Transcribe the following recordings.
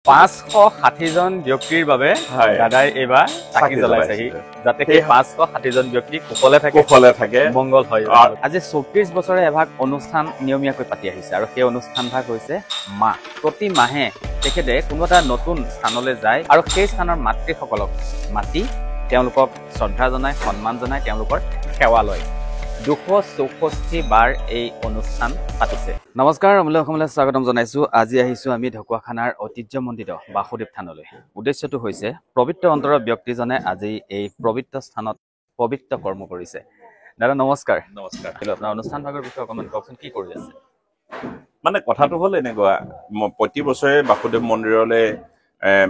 560 জন ব্যক্তিৰ বাবে দাদাই এবাৰ চাকি জ্বলাইছেহি যাতে সেই 560 জন ব্যক্তি কুশলে থাকে মংগল হয়। আজি 34 বছৰে এভাগ অনুষ্ঠান নিয়মীয়াকৈ পাতি আহিছে আৰু সেই অনুষ্ঠান ভাগ হৈছে মা। প্ৰতি মাহে তেখেতে কোনো এটা নতুন স্থানলৈ যায় আৰু সেই স্থানৰ মাতৃসকলক মাতি তেওঁলোকক শ্ৰদ্ধা জনায়, সন্মান জনায়, তেওঁলোকৰ সেৱা লয়। 264 বাৰ এই অনুষ্ঠান পাতিছে। নমস্কাৰ, অমূল্য অসমলৈ স্বাগতম জনাইছো। আজি আহিছো আমি ঢকুৱাখানাৰ ঐতিহ্যমণ্ডিত বাসুদেৱ থানলৈ। উদ্দেশ্যটো হৈছে পবিত্ৰ অন্তৰৰ ব্যক্তিজনে আজি এই পবিত্ৰ স্থানত পবিত্ৰ কৰ্ম কৰিছে। দাদা নমস্কাৰ। নমস্কাৰ। আপোনাৰ অনুষ্ঠান ভাগৰ বিষয়ে অকণমান কওকচোন, কি কৰি আছে? মানে কথাটো হ'ল এনেকুৱা, প্ৰতি বছৰে বাসুদেৱ মন্দিৰলৈ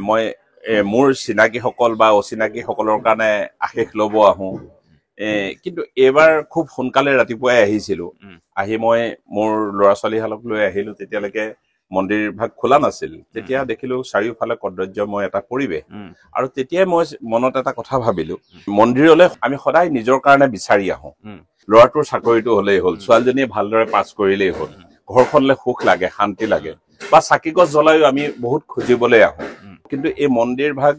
মই মোৰ চিনাকীসকল বা অচিনাকীসকলৰ কাৰণে আশীষ ল'ব আহোঁ। কিন্তু এইবাৰ খুব সোনকালে ৰাতিপুৱাই আহিছিলো। আহি মই মোৰ ল'ৰা ছোৱালীহালক লৈ আহিলো। তেতিয়ালৈকে মন্দিৰ ভাগ খোলা নাছিল। তেতিয়া দেখিলো চাৰিওফালে কদৰ্যময় এটা পৰিৱেশ আৰু তেতিয়াই মই মনত এটা কথা ভাবিলো, মন্দিৰলৈ আমি সদায় নিজৰ কাৰণে বিচাৰি আহোঁ। ল'ৰাটোৰ চাকৰিটো হলেই হ'ল, ছোৱালীজনীয়ে ভালদৰে পাছ কৰিলেই হ'ল, ঘৰখনলৈ সুখ লাগে, শান্তি লাগে, বা চাকি গছ জ্বলাইও আমি বহুত খুজিবলৈ আহোঁ। কিন্তু এই মন্দিৰ ভাগ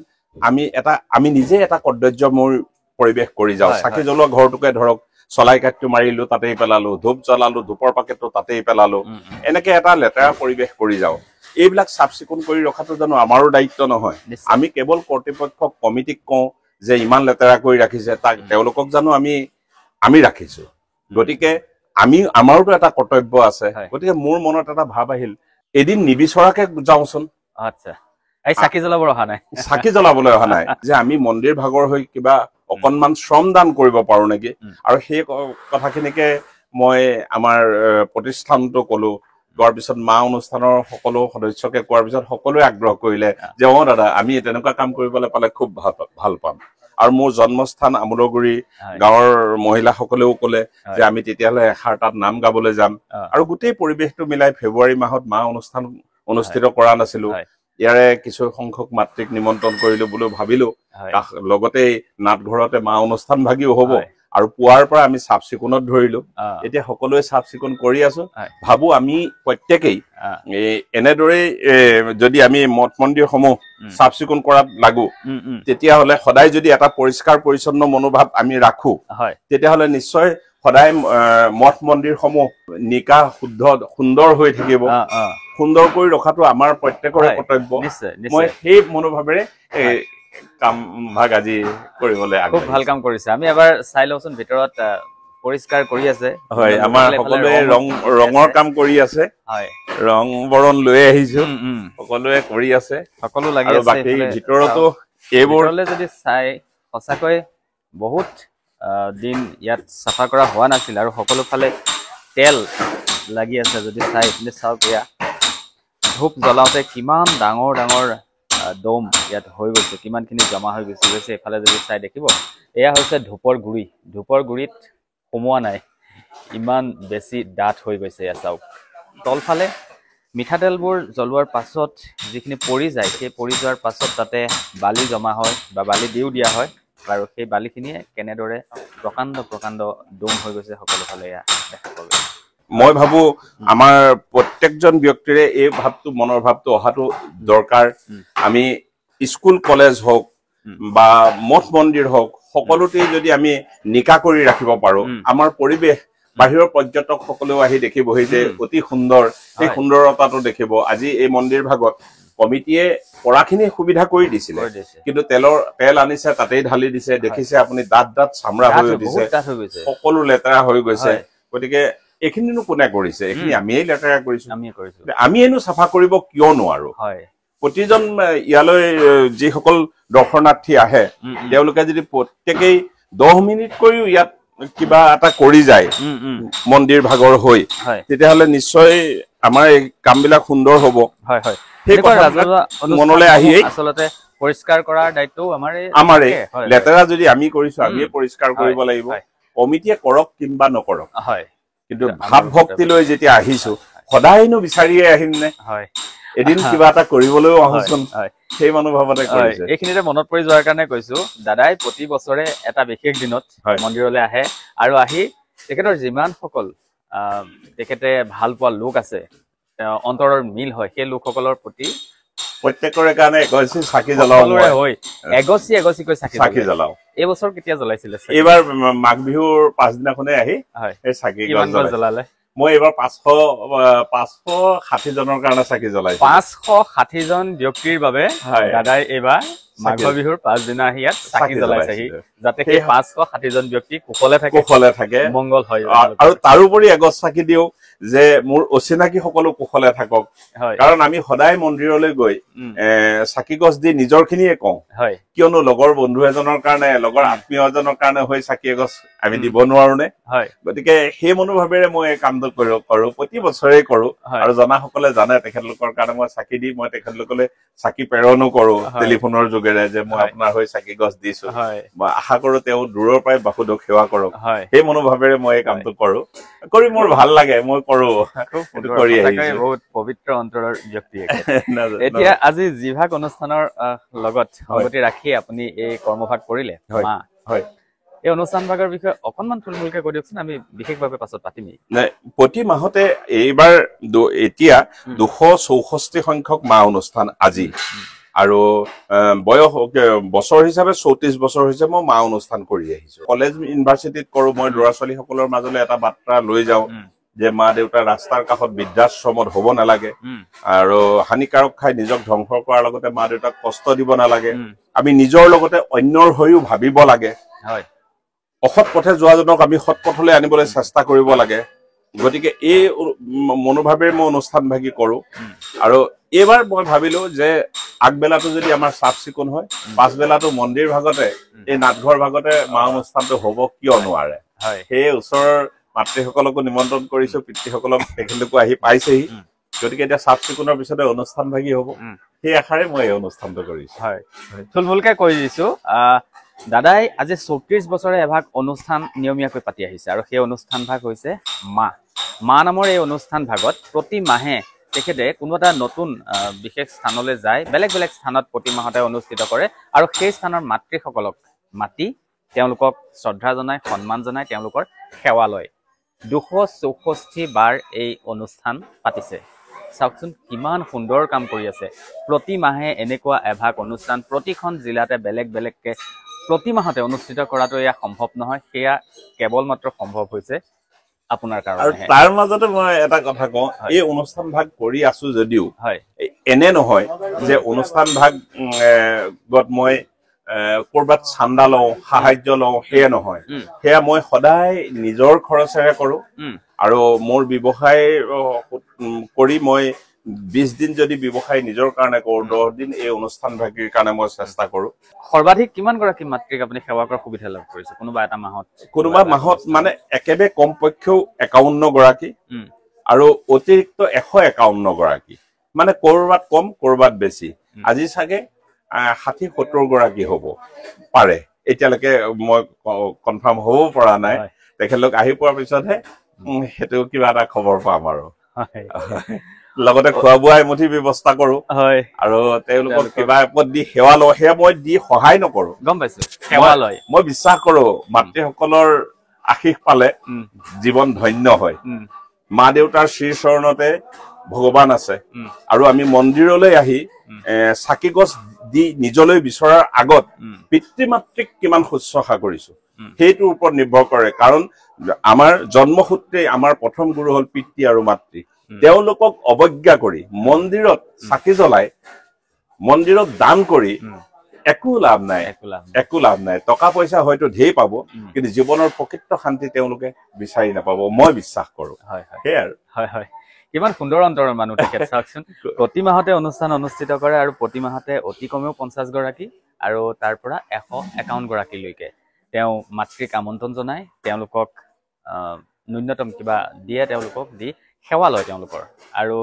আমি নিজে এটা কদৰ্যময় পৰিৱেশ কৰি যাওঁ। চাকি জ্বলোৱা ঘৰটোকে ধৰক, চলাই কাঠটো মাৰিলো তাতেই পেলালো, ধূপ জ্বলালো, ধূপৰ পাকেটটো তাতেই পেলালো, এনেকে এটা লেতেৰা পৰিৱেশ কৰি যাওঁ। এইবিলাক চাফ চিকুণ কৰি ৰখাটো জানো আমাৰো দায়িত্ব নহয়? আমি কেৱল কৰ্তৃপক্ষক, কমিটিক কওঁ যে ইমান লেতেৰা কৰি ৰাখিছে, তাক তেওঁলোকক জানো আমি ৰাখিছো? গতিকে আমাৰোতো এটা কৰ্তব্য আছে। গতিকে মোৰ মনত এটা ভাৱ আহিল, এদিন নিবিচৰাকে যাওঁচোন। আচ্ছা, এই চাকি জ্বলাবলৈ অহা নাই, চাকি জ্বলাবলৈ অহা নাই, যে আমি মন্দিৰ ভাগৰ হৈ কিবা অকনমান শ্ৰম দান কৰিব পাৰো নেকি? আৰু সেই কথাখিনিকে মই আমাৰ প্ৰতিষ্ঠানটো কলো। কোৱাৰ পিছত মা অনুষ্ঠানৰ সকলো সদস্যকে কোৱাৰ পিছত সকলোৱে আগ্ৰহ কৰিলে যে দাদা, আমি তেনেকুৱা কাম কৰিবলৈ পালে খুব ভাল পাম। আৰু মোৰ জন্মস্থান আমোলগুৰি গাঁৱৰ মহিলাসকলেও কলে যে আমি তেতিয়াহ'লে এষাৰ তাত নাম গাবলৈ যাম। আৰু গোটেই পৰিৱেশটো মিলাই ফেব্ৰুৱাৰী মাহত মা অনুষ্ঠান অনুষ্ঠিত কৰা নাছিলো। ইয়াৰে কিছু সংখ্যক মাতৃক নিমন্ত্ৰণ কৰিলো বুলি ভাবিলো। লগতে নাটঘৰতে মা অনুষ্ঠান ভাগিও হব। আৰু পুৱাৰ পৰা আমি চাফ চিকুণত ধৰিলো। এতিয়া সকলোৱে চাফ চিকুণ কৰি আছো। ভাবো আমি প্ৰত্যেকেই এনেদৰেই যদি আমি মঠ মন্দিৰসমূহ চাফ চিকুণ কৰাত লাগো, তেতিয়াহ'লে সদায় যদি এটা পৰিষ্কাৰ পৰিচ্ছন্ন মনোভাৱ আমি ৰাখো, তেতিয়াহ'লে নিশ্চয় সদায় মঠ মন্দিৰসমূহ নিকা সুন্দৰ হৈ থাকিব। সুন্দৰ কৰি ৰখাটো আমাৰ প্ৰত্যেকৰে কৰ্তব্য। মই সেই মনোভাৱেৰে কাম ভাগ আজি কৰিবলৈ খুব ভাল কাম কৰিছে। আমি এবাৰ চাই লওঁচোন ভিতৰত পৰিষ্কাৰ কৰি আছে। হয়, আমাৰ সকলোৱে ৰঙৰ কাম কৰি আছে। ৰং বৰণ লৈ আহিছো, সকলোৱে কৰি আছে, সকলো লাগি আছে। বাকী ভিতৰতো এইবোৰলে যদি চাই, সঁচাকৈ বহুত দিন ইয়াত চাফা কৰা হোৱা নাছিল আৰু সকলো ফালে তেল লাগি আছে। যদি চাই এইপিনে চাওক, এয়া ধূপ জ্বলাওঁতে কিমান ডাঙৰ ডাঙৰ দম ইয়াত হৈ গৈছে, কিমানখিনি জমা হৈ গৈছে। এইফালে যদি চাই দেখিব, এয়া হৈছে ধূপৰ গুৰি। ধূপৰ গুৰিত সোমোৱা নাই, ইমান বেছি ডাঠ হৈ গৈছে। এয়া চাওক, তলফালে মিঠাতেলবোৰ জ্বলোৱাৰ পাছত যিখিনি পৰি যায়, সেই পৰি যোৱাৰ পাছত তাতে বালি জমা হয় বা বালি দিও দিয়া হয়, আৰু সেই বালিখিনিয়ে কেনেদৰে প্ৰকাণ্ড প্ৰকাণ্ড দম হৈ গৈছে সকলো ফালে এয়া দেখা পাব। মই ভাবো আমাৰ প্ৰত্যেকজন ব্যক্তিৰে এই ভাৱটো, মনৰ ভাৱটো অহাটো দৰকাৰ। আমি স্কুল কলেজ হওক বা মঠ মন্দিৰ হওক, সকলোতে যদি আমি নিকা কৰি ৰাখিব পাৰো, আমাৰ পৰিৱেশ বাহিৰৰ পৰ্যটক সকলেও আহি দেখিবহি যে অতি সুন্দৰ। সেই সুন্দৰতাটো দেখিব। আজি এই মন্দিৰ ভাগত কমিটিয়ে পৰাখিনি সুবিধা কৰি দিছিলে, কিন্তু তেল আনিছে তাতেই ঢালি দিছে। দেখিছে আপুনি, দাঁত চামৰা হৈ উঠিছে, সকলো লেতেৰা হৈ গৈছে। গতিকে এইখিনিনো কোনে কৰিছে? এইখিনি আমিয়েই লেতেৰা কৰিছো। আমিয়েনো চাফা কৰিব কিয় নোৱাৰো? প্ৰতিজন ইয়ালৈ যিসকল দৰ্শনাৰ্থী আহে, তেওঁলোকে যদি প্ৰত্যেকেই 10 মিনিট কৰিও ইয়াত কিবা এটা কৰি যায় মন্দিৰ ভাগৰ হৈ, তেতিয়াহ'লে নিশ্চয় আমাৰ এই কামবিলাক সুন্দৰ হব। সেই মনলৈ আহি আচলতে পৰিষ্কাৰ কৰাৰ দায়িত্বও আমাৰে। লেতেৰা যদি আমি কৰিছো, আমিয়ে পৰিষ্কাৰ কৰিব লাগিব। কমিটিয়ে কৰক কিংবা নকৰক, কিন্তু ভাৱ ভক্তি লৈ যেতিয়া আহিছো, সদায়নো বিচাৰিয়ে আহিম নে? এদিন কিবা এটা কৰিবলৈও আহোচোন, সেই মনোভাৱতে কৰিছে। এইখিনিতে মনত পৰি যোৱাৰ কাৰণে কৈছো, দাদাই প্ৰতি বছৰে এটা বিশেষ দিনত মন্দিৰলৈ আহে আৰু আহি তেখেতৰ যিমানসকল তেখেতে ভাল পোৱা লোক আছে, অন্তৰৰ মিল হয়, সেই লোকসকলৰ প্ৰতি প্ৰত্যেকৰে কাৰণে এগছি চাকি জ্বলাও এগছিকৈ চাকি জ্বলাও এই বছৰ কেতিয়া জ্বলাইছিলে এইবাৰ মাঘ বিহুৰ পাছদিনাখনে আহি এই চাকি জ্বলালে মই এইবাৰ 560 জনৰ কাৰণে চাকি জ্বলাইছো 560 জন ব্যক্তিৰ বাবে দাদাই এইবাৰ মাঘ বিহুৰ পাছদিনা আহি ইয়াত চাকি জ্বলাইছেহি যাতে সেই 560 জন ব্যক্তি কুশলে থাকে মংগল হয় আৰু তাৰোপৰি এগছ চাকি দিও যে মোৰ অচিনাকি সকলো কুশলে থাকক কাৰণ আমি সদায় মন্দিৰলৈ গৈ চাকি গছ দি নিজৰ খিনিয়ে কওঁ কিয়নো লগৰ বন্ধু এজনৰ কাৰণে লগৰ আত্মীয় এজনৰ কাৰণে হৈ চাকি এগছ আমি দিব নোৱাৰো নে গতিকে সেই মনোভাৱেৰে মই এই কামটো কৰো প্ৰতি বছৰে কৰো আৰু জনাসকলে জানে তেখেতলোকৰ কাৰণে মই চাকি দি মই তেখেতলোকলৈ চাকি প্ৰেৰণো কৰো টেলিফোনৰ যোগেৰে যে মই আপোনাৰ হৈ চাকি গছ দিছো মই আশা কৰো তেওঁ দূৰৰ পৰাই বাসুদেৱক সেৱা কৰক সেই মনোভাৱেৰে মই এই কামটো কৰো কৰি মোৰ ভাল লাগে মই কৰো বহুত পবিত্ৰ অন্তৰৰ ব্যক্তি এতিয়া আজি জিভাগ অনুষ্ঠানৰ লগত সংগতি ৰাখি আপুনি এই কৰ্মভাগ কৰিলে এই অনুষ্ঠান ভাগৰ বিষয়ে অকনমান থুলমূলকে কৈ দিয়কচোন আমি বিশেষভাৱে পাছত পাতিম প্ৰতি মাহতে এইবাৰ এতিয়া 264 সংখ্যক মা অনুষ্ঠান আজি আৰু বয়স বছৰ হিচাপে 34 বছৰ হৈছে মই মা অনুষ্ঠান কৰি আহিছো কলেজ ইউনিভাৰ্চিটিত কৰো মই ল'ৰা ছোৱালী সকলৰ মাজলৈ এটা বাৰ্তা লৈ যাওঁ যে মা দেউতা ৰাস্তাৰ কাষত বৃদ্ধাশ্ৰমত হ'ব নালাগে আৰু হানিকাৰক খাই নিজক ধ্বংস কৰাৰ লগতে মা দেউতাক কষ্ট দিব নালাগে আমি নিজৰ লগতে অন্যৰ হৈও ভাবিব লাগে অসৎ পথে যোৱাজনক আমি সৎ পথলৈ আনিবলৈ চেষ্টা কৰিব লাগে গতিকে এই মনোভাৱেৰে মই অনুষ্ঠান ভাগি কৰো আৰু এইবাৰ মই ভাবিলো যে আগবেলাটো যদি আমাৰ চাফ চিকুণ হয় পাছবেলাটো মন্দিৰ ভাগতে এই নাটঘৰ ভাগতে মা অনুষ্ঠানটো হ'ব কিয় নোৱাৰে সেই ওচৰৰ মাতৃসকলকো নিমন্ত্ৰণ কৰিছো পিতৃসকলক তেখেতলোকো আহি পাইছেহি গতিকে এতিয়া চাফ চিকুণৰ পিছতে অনুষ্ঠান ভাগি হ'ব সেই আশাৰে মই এই অনুষ্ঠানটো কৰিছো থুলমূলকে কৈ দিছো দাদাই আজি 34 বছৰে এভাগ অনুষ্ঠান নিয়মীয়াকৈ পাতি আহিছে আৰু সেই অনুষ্ঠান ভাগ হৈছে মা নামৰ এই অনুষ্ঠান ভাগত প্ৰতি মাহে তেখেতে কোনো এটা নতুন বিশেষ স্থানলৈ যায় বেলেগ বেলেগ স্থানত প্ৰতি মাহতে অনুষ্ঠিত কৰে আৰু সেই স্থানৰ মাতৃসকলক মাতি তেওঁলোকক শ্ৰদ্ধা জনায় সন্মান জনায় তেওঁলোকৰ সেৱা লয় 264 বাৰ এই অনুষ্ঠান পাতিছে চাওকচোন কিমান সুন্দৰ কাম কৰি আছে প্ৰতি মাহে এনেকুৱা এভাগ অনুষ্ঠান প্ৰতিখন জিলাতে বেলেগ বেলেগকে প্ৰতি মাহতে অনুষ্ঠিত কৰাটো এয়া সম্ভৱ নহয় সেয়া কেৱল মাত্ৰ সম্ভৱ হৈছে আপোনাৰ কাৰণে আৰু তাৰ মাজতে মই এটা কথা কওঁ এই অনুষ্ঠান ভাগ কৰি আছো যদিও এনে নহয় যে অনুষ্ঠান ভাগত মই কৰবাত চান্দা লওঁ সাহায্য লওঁ সেয়া নহয় সেয়া মই সদায় নিজৰ খৰচেৰে কৰো আৰু মোৰ ব্যৱসায় কৰি মই 20 দিন যদি ব্যৱসায় নিজৰ কাৰণে কৰো 10 দিন এই অনুষ্ঠান ভাগিৰ কাৰণে মই চেষ্টা কৰো সৰ্বাধিক কিমান গৰাকী মাতৃক আপুনি সেৱা কৰাৰ সুবিধা লাভ কৰিছে কোনোবা মাহত মানে একেবাৰে কম পক্ষেও 51 গৰাকী আৰু অতিৰিক্ত 151 গৰাকী মানে কৰবাত কম কৰবাত বেছি আজি চাগে 60-70 গৰাকী হ'ব পাৰে এতিয়ালৈকে মই কনফাৰ্ম হ'ব পৰা নাই তেখেতলোক আহি পোৱাৰ পিছতহে হেতু কিবা এটা খবৰ পাম আৰু লগতে খোৱা বোৱা এমুঠি ব্যৱস্থা কৰো আৰু তেওঁলোকক কিবা এপদ দি সেৱা লওঁ সেয়া মই দি সহায় নকৰো গম পাইছো সেৱা লয় মই বিশ্বাস কৰো মাতৃসকলৰ আশীষ পালে জীৱন ধন্য হয় মা দেউতাৰ শ্ৰী চৰণতে ভগৱান আছে আৰু আমি মন্দিৰলৈ আহি চাকি গছ দি নিজলৈ বিচৰাৰ আগত পিতৃ মাতৃক কিমান শুশ্ৰূষা কৰিছো সেইটোৰ ওপৰত নিৰ্ভৰ কৰে কাৰণ আমাৰ জন্মসূত্ৰে আমাৰ প্ৰথম গুৰু হল পিতৃ আৰু মাতৃ তেওঁলোকক অৱজ্ঞা কৰি মন্দিৰত চাকি জ্বলাই মন্দিৰত দান কৰি একো লাভ নাই টকা পইচা হয়তো ঢেৰ পাব কিন্তু জীৱনৰ প্ৰকৃত শান্তি তেওঁলোকে বিচাৰি নাপাব মই বিশ্বাস কৰো সেই আৰু কিমান সুন্দৰ অন্তৰৰ মানুহ তেখেত চাওকচোন প্ৰতি মাহতে অনুষ্ঠান অনুষ্ঠিত কৰে আৰু প্ৰতি মাহতে অতি কমেও 50 গৰাকী আৰু তাৰ পৰা 151 গৰাকীলৈকে তেওঁ মাতৃক আমন্ত্ৰণ জনায় তেওঁলোকক ন্যূনতম কিবা দিয়ে তেওঁলোকক দি সেৱা লয় তেওঁলোকৰ আৰু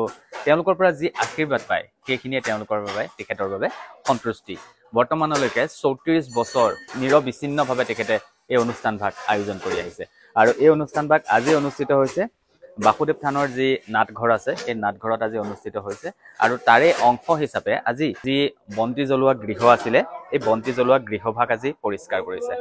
তেওঁলোকৰ পৰা যি আশীৰ্বাদ পায় সেইখিনিয়ে তেওঁলোকৰ বাবে তেখেতৰ বাবে সন্তুষ্টি বৰ্তমানলৈকে 34 বছৰ নিৰবিচ্ছিন্নভাৱে তেখেতে এই অনুষ্ঠান ভাগ আয়োজন কৰি আহিছে আৰু এই অনুষ্ঠান ভাগ আজি অনুষ্ঠিত হৈছে বাসুদেৱ থানৰ যি নাটঘৰ আছে এই নাটঘৰত আজি অনুষ্ঠিত হৈছে আৰু তাৰে অংশ হিচাপে আজি যি বন্তি জ্বলোৱা গৃহ আছিলে এই বন্তি জ্বলোৱা গৃহভাগ আজি পৰিষ্কাৰ কৰিছে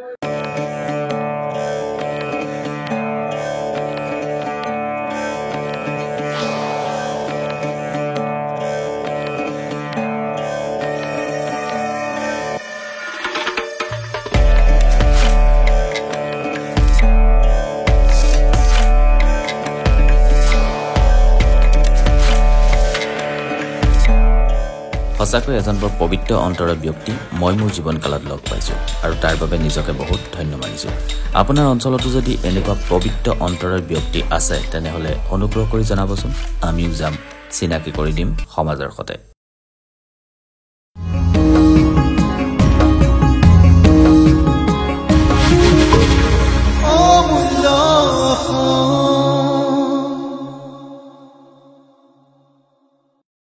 সঁচাকৈ এজন বৰ পবিত্ৰ অন্তৰৰ ব্যক্তি মই মোৰ জীৱনকালত লগ পাইছোঁ আৰু তাৰ বাবে নিজকে বহুত ধন্য মানিছোঁ। আপোনাৰ অঞ্চলতো যদি এনেকুৱা পবিত্ৰ অন্তৰৰ ব্যক্তি আছে তেনেহ'লে অনুগ্ৰহ কৰি জনাবচোন, আমিও যাম, চিনাকি কৰি দিম সমাজৰ সতে।